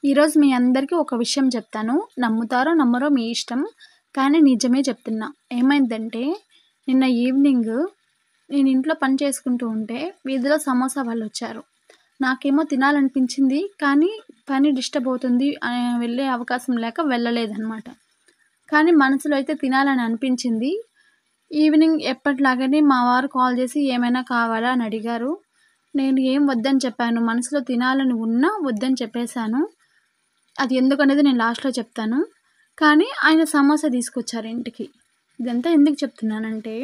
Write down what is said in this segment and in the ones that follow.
ఈరోజు మీ అందరికీ ఒక విషయం చెప్తాను. నమ్ముతారో నమ్మరో మీ ఇష్టం. కానీ నిజమే చెప్తున్నా. ఏమైందంటే నిన్న ఈవినింగ్ నేను ఇంట్లో పని చేసుకుంటూ ఉంటే వీధిలో సమోసా వాళ్ళొచ్చారు. నాకేమో తినాలనిపించింది. కానీ పని డిస్టర్బ్ అవుతుంది. వెళ్ళే అవకాశం లేక వెళ్ళలేదనమాట. కానీ మనసులో అయితే తినాలని అనిపించింది. ఈవినింగ్ ఎప్పటిలాగానే మా వారు కాల్ చేసి ఏమైనా కావాలా అని అడిగారు. నేను ఏం వద్దని చెప్పాను. మనసులో తినాలని ఉన్నా వద్దని చెప్పేశాను. అది ఎందుకనేది నేను లాస్ట్‌లో చెప్తాను. కానీ ఆయన సమోసా తీసుకొచ్చారు ఇంటికి. ఇదంతా ఎందుకు చెప్తున్నానంటే,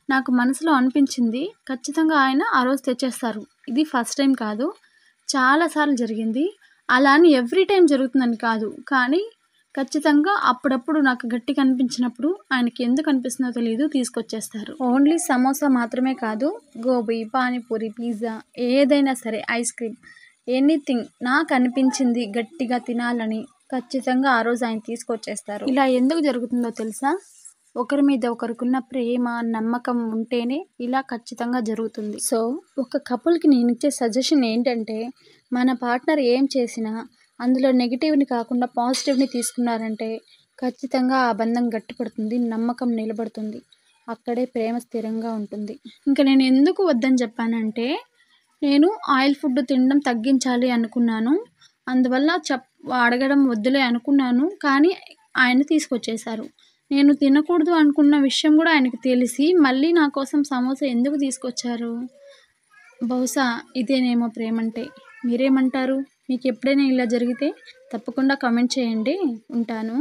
నాకు మనసులో అనిపించింది ఖచ్చితంగా ఆయన ఆ రోజు తెచ్చేస్తారు. ఇది ఫస్ట్ టైం కాదు. చాలా సార్లు జరిగింది. అలా అని ఎవ్రీ టైమ్ జరుగుతుందని కాదు. కానీ ఖచ్చితంగా అప్పుడప్పుడు నాకు గట్టిగా అనిపించినప్పుడు ఆయనకి ఎందుకు అనిపిస్తుందో తెలీదు తీసుకొచ్చేస్తారు. ఓన్లీ సమోసా మాత్రమే కాదు, గోబీ, పానీపూరి, పిజ్జా ఏదైనా సరే, ఐస్ క్రీమ్, ఎనీథింగ్ నాకు అనిపించింది గట్టిగా తినాలని ఖచ్చితంగా ఆ రోజు ఆయన తీసుకొచ్చేస్తారు. ఇలా ఎందుకు జరుగుతుందో తెలుసా? ఒకరి మీద ఒకరికున్న ప్రేమ, నమ్మకం ఉంటేనే ఇలా ఖచ్చితంగా జరుగుతుంది. సో ఒక కపుల్కి నేను ఇచ్చే సజెషన్ ఏంటంటే, మన పార్ట్నర్ ఏం చేసినా అందులో నెగిటివ్ని కాకుండా పాజిటివ్ని తీసుకున్నారంటే ఖచ్చితంగా ఆ బంధం గట్టిపడుతుంది, నమ్మకం నిలబడుతుంది, అక్కడే ప్రేమ స్థిరంగా ఉంటుంది. ఇంకా నేను ఎందుకు వద్దని చెప్పానంటే, నేను ఆయిల్ ఫుడ్ తినడం తగ్గించాలి అనుకున్నాను. అందువల్ల అడగడం వద్దులే అనుకున్నాను. కానీ ఆయన తీసుకొచ్చేశారు. నేను తినకూడదు అనుకున్న విషయం కూడా ఆయనకి తెలిసి మళ్ళీ నా కోసం సమోసా ఎందుకు తీసుకొచ్చారు? బహుశా ఇదేనేమో ప్రేమంటే. మీరేమంటారు? మీకు ఎప్పుడైనా ఇలా జరిగితే తప్పకుండా కామెంట్ చేయండి. ఉంటాను.